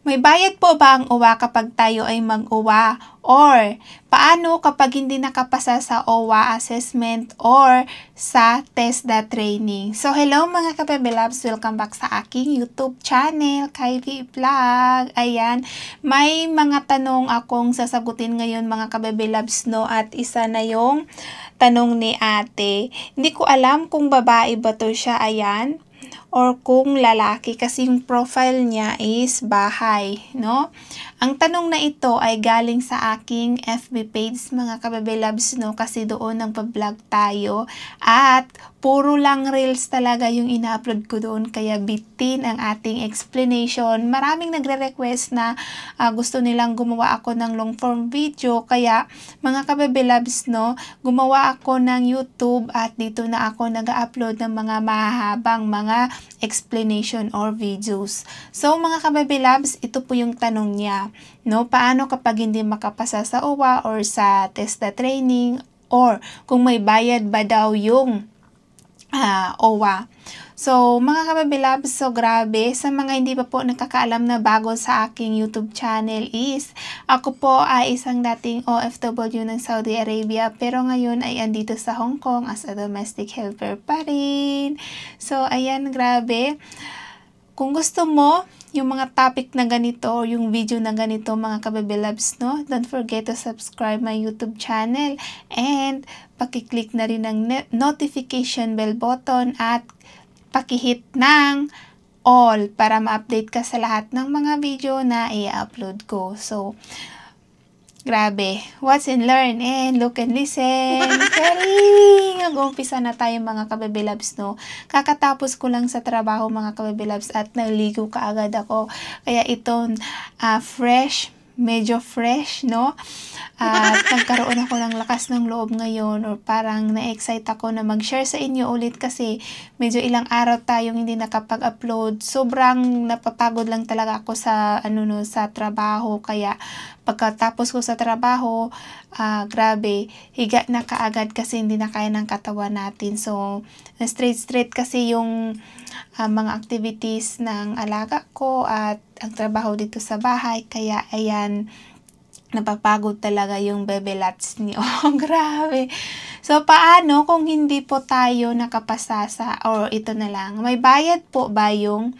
May bayad po ba ang OWA kapag tayo ay mag-OWA? Or, paano kapag hindi nakapasa sa OWA assessment or sa TESDA training? So, hello mga ka-Bebe Loves! Welcome back sa aking YouTube channel, Kylie Vlog. Ayan, may mga tanong akong sasagutin ngayon mga ka-Bebe Loves, no? At isa na yung tanong ni ate. Hindi ko alam kung babae ba to siya, ayan, or kung lalaki kasi yung profile niya is bahay, no? Ang tanong na ito ay galing sa aking FB page mga ka-Bebe Loves, no? Kasi doon nagpa-vlog tayo at puro lang reels talaga yung ina-upload ko doon, kaya bitin ang ating explanation. Maraming nagre-request na gusto nilang gumawa ako ng long form video, kaya mga ka-Bebe Loves, no, gumawa ako ng YouTube at dito na ako nag-upload ng mga mahahabang mga explanation or videos. So mga ka-Bebe Loves, ito po yung tanong niya, no? Paano kapag hindi makapasa sa OWA or sa TESDA training, or kung may bayad ba daw yung OWA. So, mga ka-Bebe Loves, so grabe, sa mga hindi pa po nakakaalam na bago sa aking YouTube channel is, ako po ay isang dating OFW ng Saudi Arabia, pero ngayon ay andito sa Hong Kong as a domestic helper pa rin. So, ayan, grabe. Kung gusto mo yung mga topic na ganito or yung video na ganito mga ka-Bebe Loves, no, don't forget to subscribe my YouTube channel and pakiclick na rin ang notification bell button at pakihit ng all para ma-update ka sa lahat ng mga video na i-upload ko. So, grabe, watch and learn and look and listen. Charing! Mag-umpisa na tayo mga ka-Bebe Loves, no? Kakatapos ko lang sa trabaho mga ka-Bebe Loves at naligo kaagad ako. Kaya ito, medyo fresh, no? At nagkaroon ako ng lakas ng loob ngayon, or parang na-excite ako na mag-share sa inyo ulit kasi medyo ilang araw tayong hindi nakapag-upload. Sobrang napapagod lang talaga ako sa sa trabaho, kaya pagkatapos ko sa trabaho, grabe, higa na kaagad kasi hindi na kaya ng katawan natin. So, straight kasi yung mga activities ng alaga ko at ang trabaho dito sa bahay, kaya ayan, napapagod talaga yung Bebe Loves niyo. Grabe. So, paano kung hindi po tayo nakapasa sa, or ito na lang, may bayad po ba yung,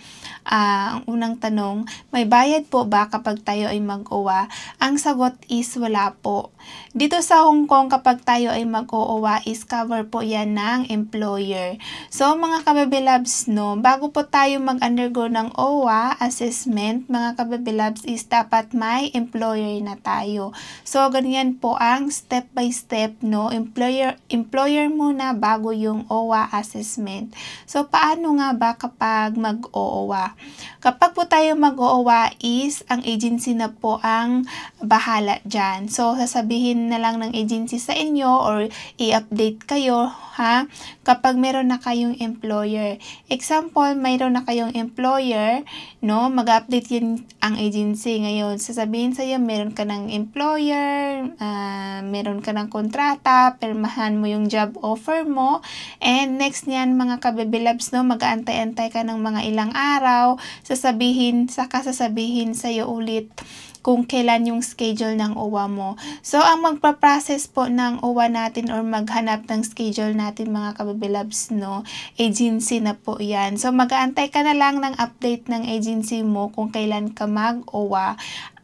ang unang tanong, may bayad po ba kapag tayo ay mag-OWA? Ang sagot is wala po. Dito sa Hong Kong, kapag tayo ay mag-OWA is cover po yan ng employer. So, mga ka-Bebe Loves, no, bago po tayo mag-undergo ng OWA assessment, mga ka-Bebe Loves, is dapat may employer na tayo. So, ganyan po ang step by step, no, employer muna bago yung OWA assessment. So, paano nga ba kapag mag-OWA? Kapag po tayo mag-OWA is, ang agency na po ang bahala dyan. So, sasabihin na lang ng agency sa inyo or i-update kayo, ha? Kapag meron na kayong employer. Example, mayroon na kayong employer, no? Mag-update yun ang agency. Ngayon, sasabihin sa'yo, meron ka ng employer, meron ka ng kontrata, permahan mo yung job offer mo, and next niyan mga ka-Bebe Loves, no, mag-aantay-antay ka ng mga ilang araw, sasabihin sa'yo ulit kung kailan yung schedule ng OWA mo. So, ang magpa-process po ng OWA natin or maghanap ng schedule natin mga ka-Bebe Loves, no, agency na po yan. So, mag-aantay ka na lang ng update ng agency mo kung kailan ka mag-OWA.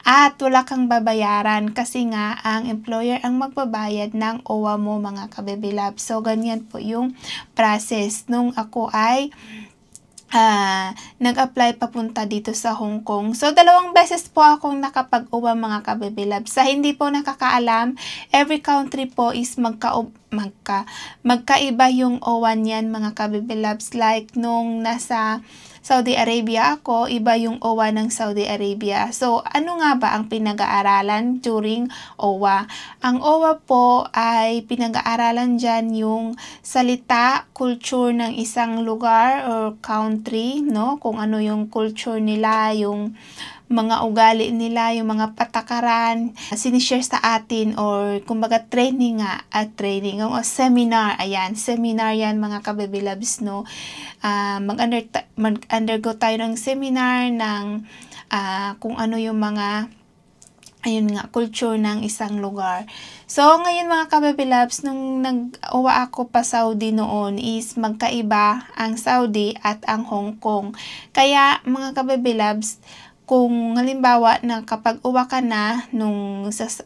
At wala kang babayaran kasi nga ang employer ang magbabayad ng OWA mo mga ka-Bebe Loves. So, ganyan po yung process nung ako ay nag-apply papunta dito sa Hong Kong. So, 2 beses po akong nakapag-OWA mga ka-Bebe Loves. Sa hindi po nakakaalam, every country po is magkaiba yung OWA niyan mga ka-Bebe Loves. Like nung nasa Saudi Arabia ako, iba yung OWA ng Saudi Arabia. So, ano nga ba ang pinag-aaralan during OWA? Ang OWA po ay pinag-aaralan dyan yung salita, culture ng isang lugar or country, no? Kung ano yung culture nila, yung mga ugali nila, yung mga patakaran, sinishare sa atin, or kumbaga training nga, training, o seminar, ayan, seminar yan mga ka-Bebe Loves, no? Mag-undergo tayo ng seminar ng kung ano yung mga ayun nga, culture ng isang lugar. So, ngayon mga kababy loves, nung nag-uwa ako pa Saudi noon is magkaiba ang Saudi at ang Hong Kong. Kaya mga kababy loves, kung halimbawa na kapag uwa ka na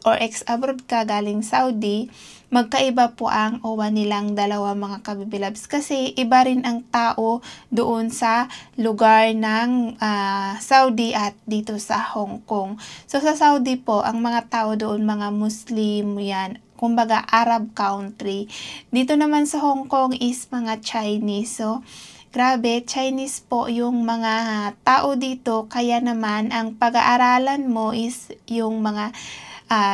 or ex-abroad ka galing Saudi, magkaiba po ang uwa nilang dalawa mga kababy loves. Kasi iba rin ang tao doon sa lugar ng Saudi at dito sa Hong Kong. So sa Saudi po, ang mga tao doon mga Muslim yan, kumbaga Arab country. Dito naman sa Hong Kong is mga Chinese. So grabe, Chinese po yung mga tao dito, kaya naman ang pag-aaralan mo is yung mga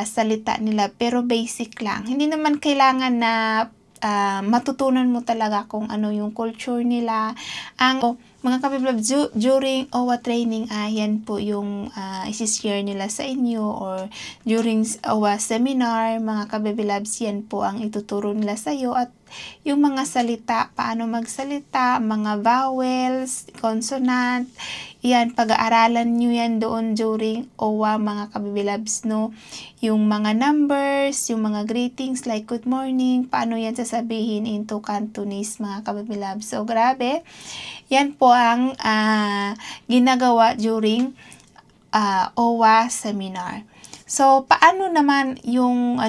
salita nila, pero basic lang. Hindi naman kailangan na matutunan mo talaga kung ano yung culture nila. Mga kabiblog, during OWA training, yan po yung isi-share nila sa inyo, or during OWA seminar, mga kabiblabs, yan po ang ituturo nila sa iyo, at yung mga salita, paano magsalita, mga vowels, consonant, yan, pag-aaralan nyo yan doon during OWA mga kabibilabs, no? Yung mga numbers, yung mga greetings like good morning, paano yan sasabihin into Cantonese mga kabibilabs. So, grabe. Yan po ang ginagawa during OWA seminar. So, paano naman yung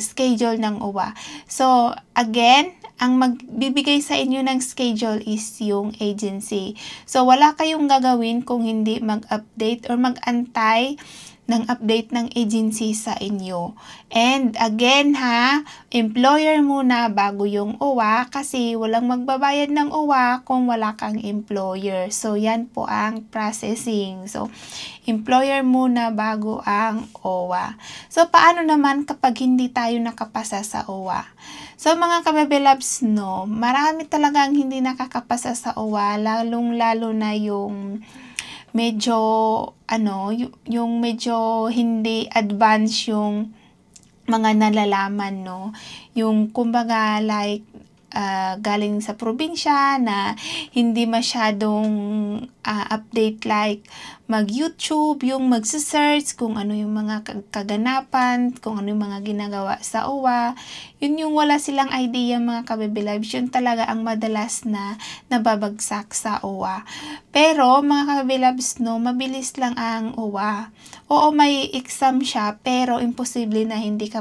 schedule ng OWA? So, again, ang magbibigay sa inyo ng schedule is yung agency. So, wala kayong gagawin kung hindi mag-update or mag-antay ng update ng agency sa inyo. And again employer muna bago yung OWA, kasi walang magbabayad ng OWA kung wala kang employer. So, yan po ang processing. So, employer muna bago ang OWA. So, paano naman kapag hindi tayo nakapasa sa OWA? So, mga kababilabs, no, marami talagang hindi nakakapasa sa OWA, lalong-lalo na yung medyo yung medyo hindi advanced yung mga nalalaman, no, yung kumbaga like galing sa probinsya na hindi masyadong update like mag-YouTube, yung mag-search kung ano yung mga kaganapan, kung ano yung mga ginagawa sa OWA. Yun yung wala silang idea mga kabibilabs, yun talaga ang madalas na nababagsak sa OWA. Pero mga kabibilabs, no, mabilis lang ang OWA. Oo, may exam siya, pero imposible na hindi ka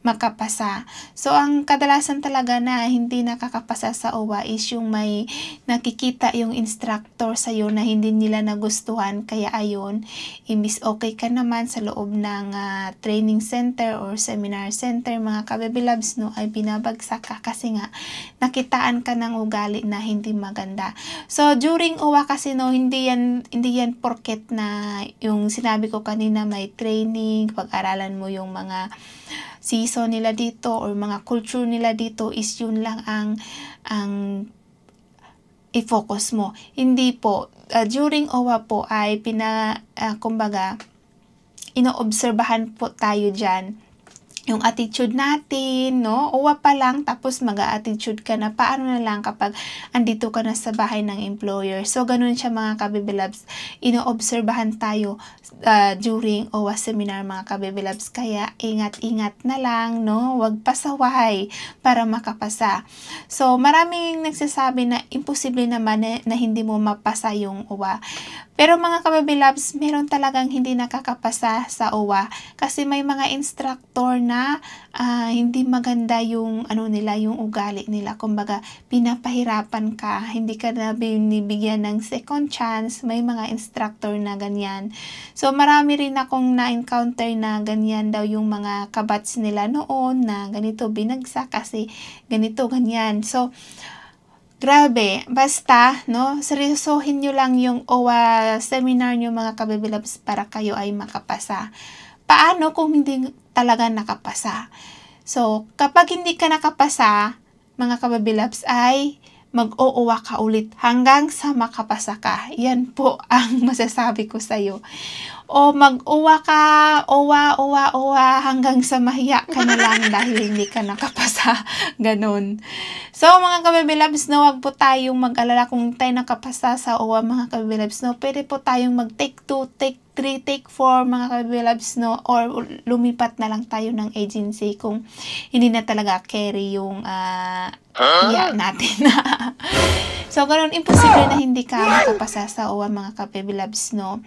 makapasa. So, ang kadalasan talaga na hindi nakakapasa sa OWA is yung may nakikita yung instructor sa'yo na hindi nila nagustuhan. Kaya ayun, imbis okay ka naman sa loob ng training center or seminar center, mga kabibilabs, no, ay binabagsak ka kasi nga nakitaan ka ng ugali na hindi maganda. So, during OWA kasi, no, hindi yan porket na yung sinabi ko kanina may training, pag-aralan mo yung mga season nila dito or mga culture nila dito is yun lang ang i-focus mo. Hindi po. During OWA po ay kumbaga, inoobserbahan po tayo dyan yung attitude natin, no? OWA pa lang, tapos mag-attitude ka na. Paano na lang kapag andito ka na sa bahay ng employer? So, ganun siya mga kabibilabs. Inoobserbahan tayo during OWA seminar mga kabibilabs. Kaya, ingat-ingat na lang, no? Huwag pasaway para makapasa. So, maraming nagsasabi na imposible naman na hindi mo mapasa yung OWA. Pero mga kabibilabs, meron talagang hindi nakakapasa sa OWA kasi may mga instructor na hindi maganda yung yung ugali nila. Kumbaga, pinapahirapan ka, hindi ka na binibigyan ng second chance. May mga instructor na ganyan. So, marami rin akong na-encounter na ganyan daw yung mga kabats nila noon na ganito binagsak kasi ganito, ganyan. So, grabe, basta, no, seryosohin nyo lang yung OWA seminar nyo mga kabibilabs para kayo ay makapasa. Paano kung hindi talaga nakapasa? So, kapag hindi ka nakapasa, mga kabibilabs, ay mag-uuwa ka ulit hanggang sa makapasa ka. Yan po ang masasabi ko sa'yo. O mag-uwa ka, uwa, hanggang sa mahiya ka na lang dahil hindi ka nakapasa. Ganon. So, mga kabibilabs, no, wag po tayong mag-alala kung tayo nakapasa sa uwa, mga kabibilabs, no. Pwede po tayong mag-take 2, take 3, take 4, mga kabibilabs, no, or lumipat na lang tayo ng agency kung hindi na talaga carry yung iya natin. So, ganun, imposible na hindi ka makapasa sa uwa, mga kabibilabs, no.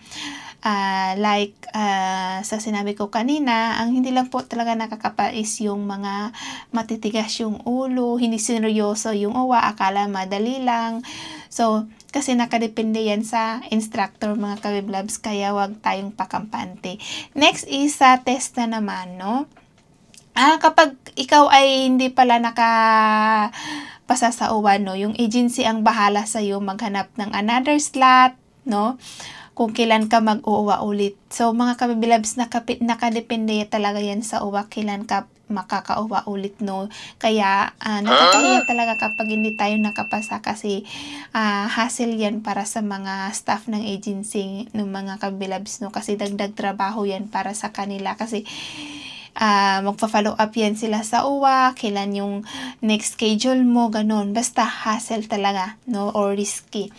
Sa sinabi ko kanina, ang hindi lang po talaga nakakapa is yung mga matitigas yung ulo, hindi seryoso yung uwa, akala madali lang. So, kasi nakadepende yan sa instructor, mga kabiblabs, kaya wag tayong pakampante. Next is sa test na naman, no? Kapag ikaw ay hindi pala nakapasa sa uwa, no, yung agency ang bahala sa'yo maghanap ng another slot, no, kung kailan ka mag-uuwa ulit. So, mga kabibilabs, nakadepende talaga yan sa uwa, kailan ka makakauwa ulit, no. Kaya, nakakahiya talaga kapag hindi tayo nakapasa kasi hassle yan para sa mga staff ng agency ng mga kabibilabs, no. Kasi dagdag trabaho yan para sa kanila kasi magpa-follow up yan sila sa uwa, kailan yung next schedule mo, ganun. Basta hassle talaga, no, or risky.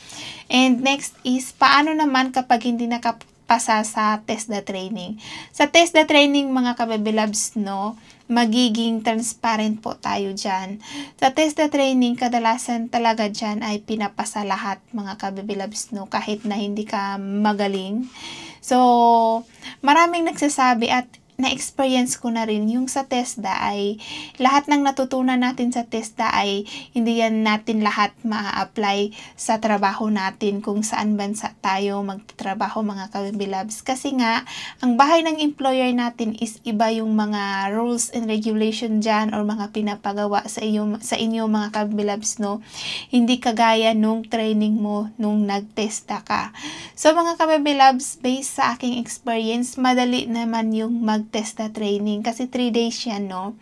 And next is, paano naman kapag hindi nakapasa sa TESDA training? Sa TESDA training, mga kabibilabs, no, magiging transparent po tayo dyan. Sa TESDA training, kadalasan talaga dyan ay pinapasa lahat, mga kabibilabs, no, kahit na hindi ka magaling. So, maraming nagsasabi at na-experience ko na rin yung sa TESDA ay lahat ng natutunan natin sa TESDA ay hindi yan natin lahat ma-apply sa trabaho natin kung saan bansa tayo magtatrabaho, mga kabibilabs. Kasi nga, ang bahay ng employer natin is iba yung mga rules and regulation dyan or mga pinapagawa sa inyo mga kabibilabs, no? Hindi kagaya nung training mo nung nag-TESDA ka. So, mga kabibilabs, based sa aking experience, madali naman yung mag-TESDA training kasi 3 days yan, no.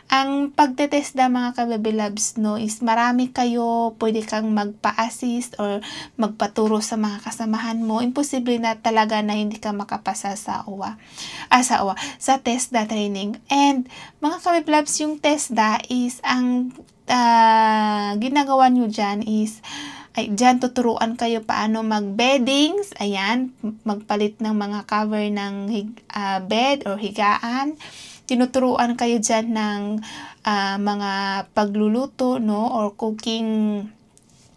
Ang pagte-TESDA, mga kabibilabs, no, is marami kayo, pwede kang magpa-assist or magpaturo sa mga kasamahan mo. Imposible na talaga na hindi ka makapasa sa sa TESDA training. And mga kabibilabs, yung TESDA is ang ginagawa nyo dyan is dyan tuturuan kayo paano mag-beddings, ayan, magpalit ng mga cover ng bed or higaan. Tinuturuan kayo dyan ng mga pagluluto, no, or cooking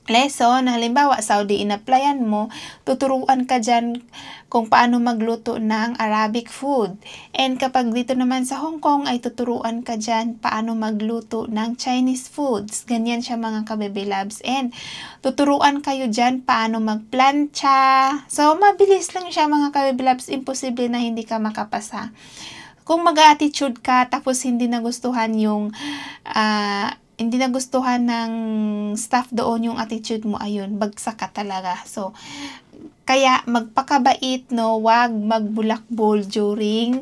lesson. Halimbawa, Saudi in-applyan mo, tuturuan ka dyan kung paano magluto ng Arabic food. And kapag dito naman sa Hong Kong, ay tuturuan ka dyan paano magluto ng Chinese foods. Ganyan siya, mga kabibilabs. And tuturuan kayo dyan paano magplancha. So, mabilis lang siya, mga kabibilabs. Imposible na hindi ka makapasa. Kung mag-attitude ka, tapos hindi nagustuhan ng staff doon yung attitude mo, ayun, bagsak ka talaga. So, kaya magpakabait, no, wag magbulakbol during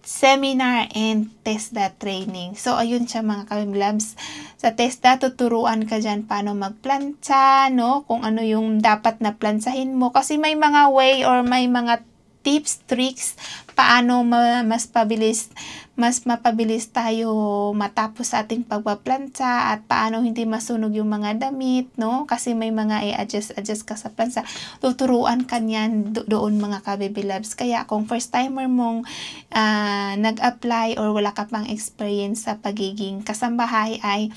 seminar and TESDA training. So, ayun siya, mga kabibilabs. Sa TESDA, tuturuan ka dyan paano magplancha, no, kung ano yung dapat na plansahin mo. Kasi may mga way or may mga tips, tricks, paano mas mapabilis tayo matapos sa ating pagpaplantsa at paano hindi masunog yung mga damit, no? Kasi may mga i-adjust ka sa plansa. Tuturuan ka niyan doon, mga kabibilabs. Kaya kung first timer mong nag-apply or wala ka pang experience sa pagiging kasambahay ay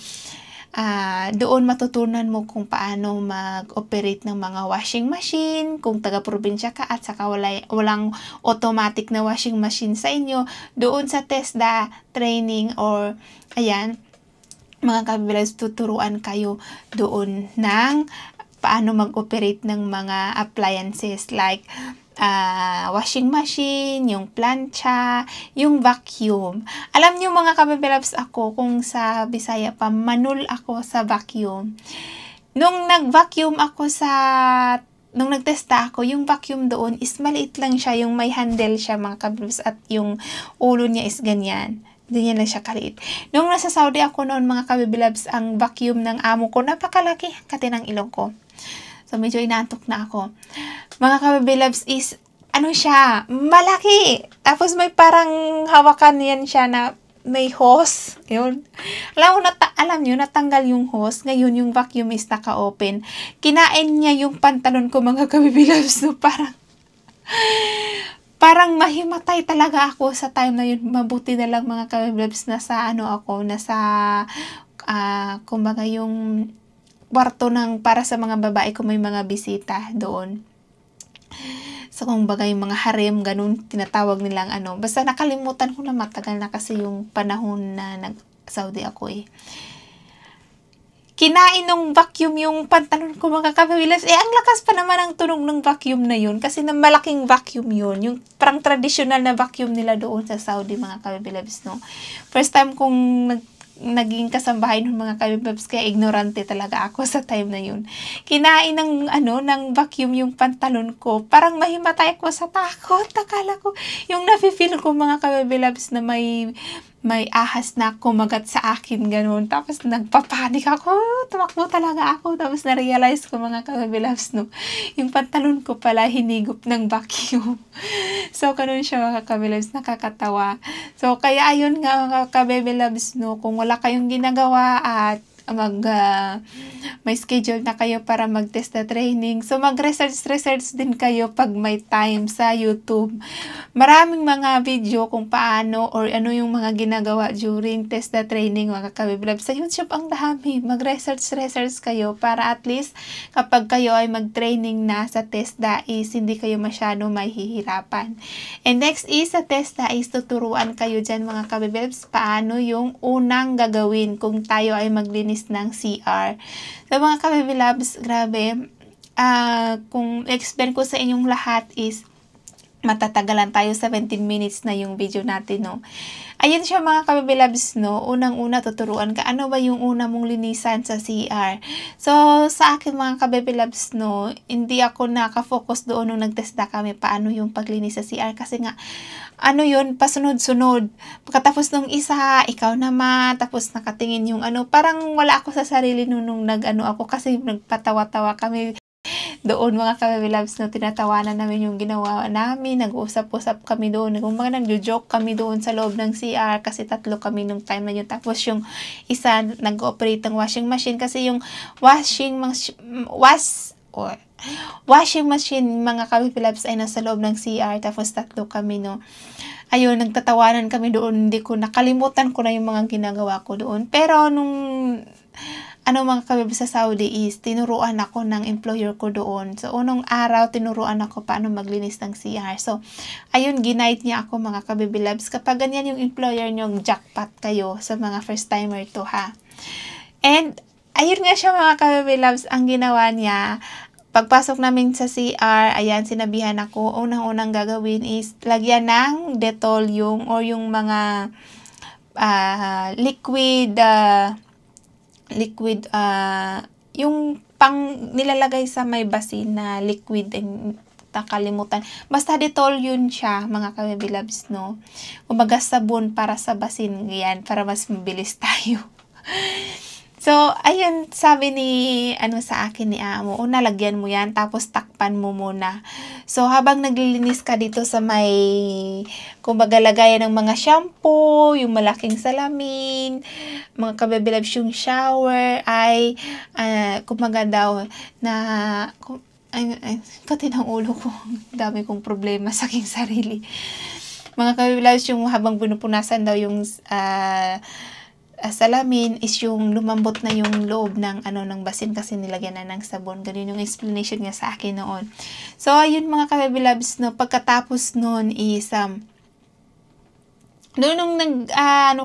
doon matutunan mo kung paano mag-operate ng mga washing machine, kung taga-probinsya ka at saka walang automatic na washing machine sa inyo, doon sa TESDA training or ayan, mga kabibilabs, tuturuan kayo doon ng paano mag-operate ng mga appliances like washing machine, yung plancha, yung vacuum. Alam niyo, mga kabibilabs, ako kung sa Bisaya pa, manul ako sa vacuum. Nung nag-vacuum ako nung nagtesta ako, yung vacuum doon is maliit lang siya, yung may handle siya, mga kabibilabs, at yung ulo niya is ganyan. Ganyan lang siya kaliit. Nung nasa Saudi ako noon mga kabibilabs, ang vacuum ng amo ko, napakalaki, kati ng ilong ko. So medyo inaantok na ako. Mga kabibilabs is, ano siya, malaki. Tapos may parang hawakan yan siya na may hose. Yun. Alam nyo, natanggal yung hose. Ngayon yung vacuum is naka-open. Kinain niya yung pantalon ko mga kabibilabs. So parang mahimatay talaga ako sa time na yun. Mabuti na lang mga kabiblabs nasa kumbaga yung kwarto ng para sa mga babae ko, may mga bisita doon. So kumbaga yung mga harem, ganun tinatawag nilang Basta nakalimutan ko na, matagal na kasi yung panahon na nag-Saudi ako eh. Kinain ng vacuum yung pantalon ko mga kabibilabs. Ang lakas pa naman ang tunog ng vacuum na yun. Kasi na malaking vacuum yun. Yung parang traditional na vacuum nila doon sa Saudi mga kabibilabs, no. First time kong naging kasambahay ng mga kabibilabs, kaya ignorante talaga ako sa time na yun. Kinain ng vacuum yung pantalon ko. Parang mahimatay ako sa takot. Akala ko, yung nafe-feel ko mga kabibilabs na may ahas na kumagat sa akin, ganun. Tapos nagpapanik ako, tumakbo talaga ako. Tapos na-realize ko mga kabibilabs, no, yung pantalon ko pala hinigop ng vacuum. So, ganun siya mga kabibilabs, nakakatawa. So, kaya ayun nga mga kabibilabs, no, kung wala kayong ginagawa at may schedule na kayo para mag-test na training. So, mag-research din kayo pag may time sa YouTube. Maraming mga video kung paano or ano yung mga ginagawa during test na training mga kabibilabs. Sa YouTube ang dami. Mag-research kayo para at least kapag kayo ay mag-training na sa TESDA is hindi kayo masyado mahihirapan. And next is sa TESDA is tuturuan kayo dyan mga kabibilabs paano yung unang gagawin kung tayo ay maglinis ng CR. So mga kabibilabs, grabe, kung explain ko sa inyong lahat is matatagalan tayo, 17 minutes na yung video natin, no. Ayun siya mga kabibilabs, no. Unang-una tuturuan ka, ano ba yung una mong linisan sa CR. So, sa akin mga kabibilabs, no, hindi ako nakafocus doon nung nagtesta kami paano yung paglinis sa CR. Kasi nga, yun, pasunod-sunod. Pagkatapos nung isa, ikaw naman, tapos nakatingin yung parang wala ako sa sarili nung ako kasi nagpatawa-tawa kami doon mga kabibilabs, no, tinatawanan namin yung ginawa namin, nag-uusap-usap kami doon, nagjo-joke kami doon sa loob ng CR kasi 3 kami nung time na yun. Tapos yung isa nag-ooperate ng washing machine kasi yung washing machine mga kabibilabs ay nasa loob ng CR, tapos 3 kami, no. Ayun, nagtatawanan kami doon, nakalimutan ko na yung mga ginagawa ko doon. Pero nung mga kabibilabs sa Saudi is tinuruan ako ng employer ko doon. So, unang araw, tinuruan ako paano maglinis ng CR. So, ayun, giniide niya ako mga kabibilabs. Kapag ganyan yung employer nyo, jackpot kayo sa mga first timer to, ha. And, ayun nga siya mga kabibilabs, ang ginawa niya, pagpasok namin sa CR, ayan, sinabihan ako, unang-unang gagawin is lagyan ng Dettol yung mga liquid, yung pang nilalagay sa may basin na liquid, nakalimutan. Basta Dettol yun siya, mga kabibilabs, no. Kumbaga sabon para sa basin, yan, para mas mabilis tayo. So, ayun, sabi sa akin ni amo, una lagyan mo yan, tapos takpan mo muna. So, habang naglilinis ka dito sa may, kumbaga lagayan ng mga shampoo, yung malaking salamin, mga kabibilabs, yung shower, ay, kumbaga daw, kati ng ulo ko, dami kong problema sa aking sarili. Mga kabibilabs, yung habang pinupunasan daw yung, salamin is yung lumambot na yung loob ng basin kasi nilagyan na ng sabon. Ganun yung explanation niya sa akin noon. So, ayun mga kabibilabs, no, pagkatapos noon is nung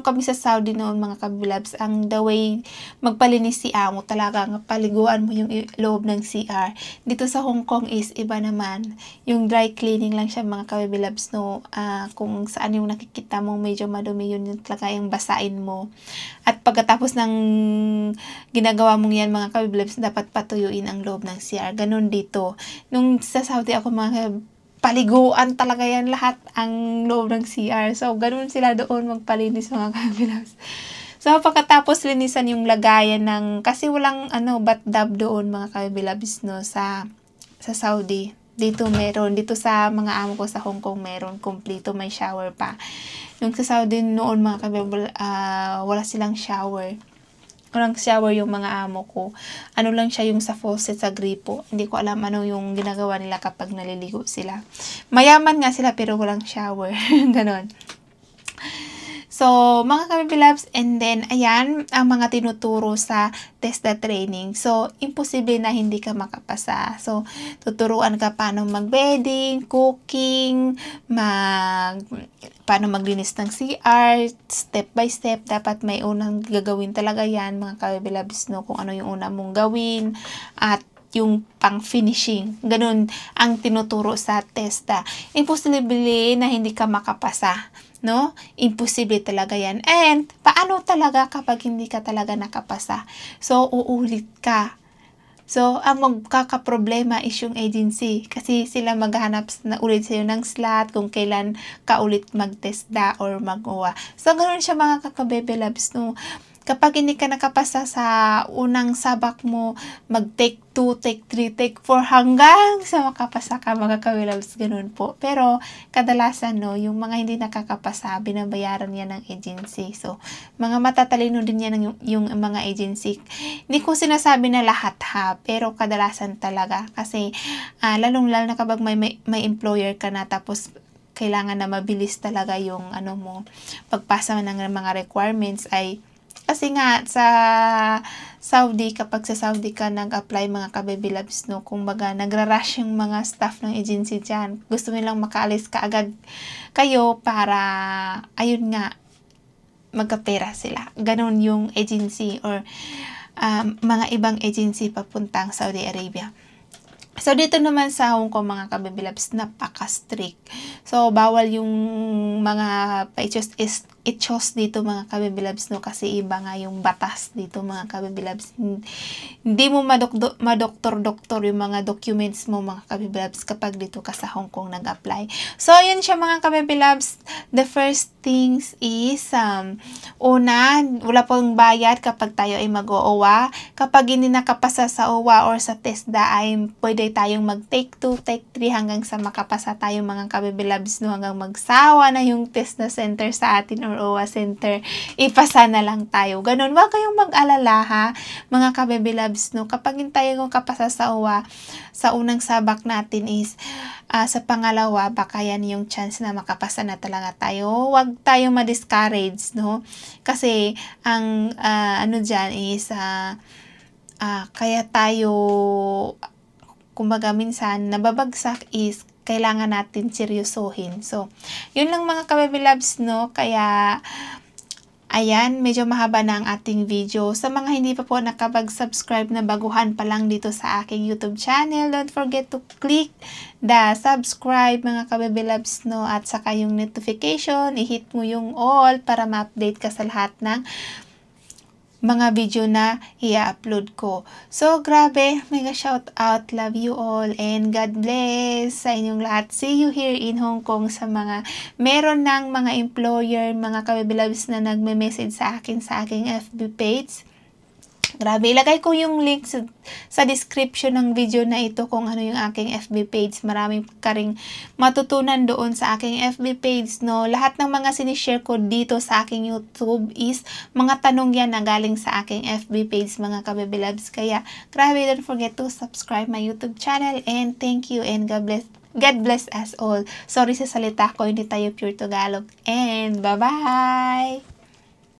kami sa Saudi noon mga kabibilabs, ang the way magpalinis si amo talaga, paliguan mo yung loob ng CR. Dito sa Hong Kong is iba naman. Yung dry cleaning lang siya mga kabibilabs, no. Kung saan yung nakikita mo medyo madumi, yun yung talaga yung basain mo. At pagkatapos ng ginagawa mong yan mga kabibilabs, dapat patuyuin ang loob ng CR. Ganun dito. Nung sa Saudi ako mga paliguan talaga yan lahat ang loob ng CR. So, ganun sila doon magpalinis mga kabilabs. So, pagkatapos linisan yung lagayan ng, kasi walang bathtub doon mga kabilabs, no, sa Saudi. Dito meron, dito sa mga amo ko sa Hong Kong meron, kompleto may shower pa. Yung sa Saudi noon mga kabilabs, wala silang shower. Walang shower yung mga amo ko. Ano lang siya yung sa faucet sa gripo. Hindi ko alam ano yung ginagawa nila kapag naliligo sila. Mayaman nga sila pero walang shower. Ganon. So, mga kabibilabs, and then, ayan, ang mga tinuturo sa TESDA training. So, imposible na hindi ka makapasa. So, tuturuan ka paano mag-bedding, cooking, paano maglinis ng CR, step by step. Dapat may unang gagawin talaga yan, mga kabibilabs, no? Kung ano yung una mong gawin, at yung pang-finishing. Ganun ang tinuturo sa TESDA. Imposible na hindi ka makapasa. No? Imposible talaga yan. And, paano talaga kapag hindi ka talaga nakapasa? So, uulit ka. So, ang magkakaproblema is yung agency. Kasi sila maghanap na ulit sa'yo ng slot kung kailan ka ulit mag-TESDA or mag-OWA. So, ganoon siya mga kakabebe labs, no? Kapag hindi ka nakapasa sa unang sabak mo, mag-take 2, take 3, take 4 hanggang sa makapasa ka, mga kawilabs, ganun po. Pero kadalasan, no, yung mga hindi nakakapasa, binabayaran yan ng agency. So, mga matatalino din yan yung mga agency. Hindi ko sinasabi na lahat ha, pero kadalasan talaga. Kasi lalong-lalo na kapag may employer ka na tapos kailangan na mabilis talaga yung pagpasa ng mga requirements ay kasi nga, sa Saudi, kapag sa Saudi ka nag-apply mga kababilabs, no, kumbaga, nagra-rush yung mga staff ng agency dyan. Gusto nilang makaalis ka agad kayo para, ayun nga, magkapera sila. Ganon yung agency or mga ibang agency papuntang Saudi Arabia. So, dito naman sa Hong Kong, mga kababilabs, napaka-strict. So, bawal yung mga pa-ichos dito, mga kababilabs, no? Kasi iba nga yung batas dito, mga kababilabs. Hindi mo madoktor-doktor yung mga documents mo, mga kababilabs, kapag dito ka sa Hong Kong nag-apply. So, yun siya, mga kababilabs. The first things is, una, wala pong bayad kapag tayo ay mag-OWA. Kapag hindi nakapasa sa OWA or sa TESDA, ay pwede tayong mag-take 2, take 3 hanggang sa makapasa tayo, mga kababilabs, no, hanggang magsawa na yung TESDA center sa atin or OWA center, ipasa na lang tayo. Ganun, wag kayong mag-alala ha, mga kababilabs, no, kapag hindi tayo kapasa sa OWA, sa unang sabak natin is, sa pangalawa, baka yan yung chance na makapasa na talaga tayo. Wag tayong ma-discourage, no, kasi ang dyan is, kaya tayo kumbaga minsan nababagsak is kailangan natin seryosohin. So, yun lang mga kababilabs, no? Kaya, ayan, medyo mahaba na ang ating video. Sa mga hindi pa po nakapag-subscribe na baguhan pa lang dito sa aking YouTube channel, don't forget to click the subscribe, mga kababilabs, no? At saka yung notification, i-hit mo yung all para ma-update ka sa lahat ng mga video na i-upload ko. So, grabe, mega shout out, love you all, and God bless sa inyong lahat. See you here in Hong Kong sa mga meron ng mga employer, mga kababilabs na nagme-message sa akin sa aking FB page. Grabe, ilagay ko yung link sa description ng video na ito kung ano yung aking FB page. Marami ka ring matutunan doon sa aking FB page, no. Lahat ng mga sinishare ko dito sa aking YouTube is mga tanong yan na galing sa aking FB page, mga kababilabs. Kaya, grabe, don't forget to subscribe my YouTube channel, and thank you, and God bless us all. Sorry sa salita ko, hindi tayo pure Tagalog, and bye-bye!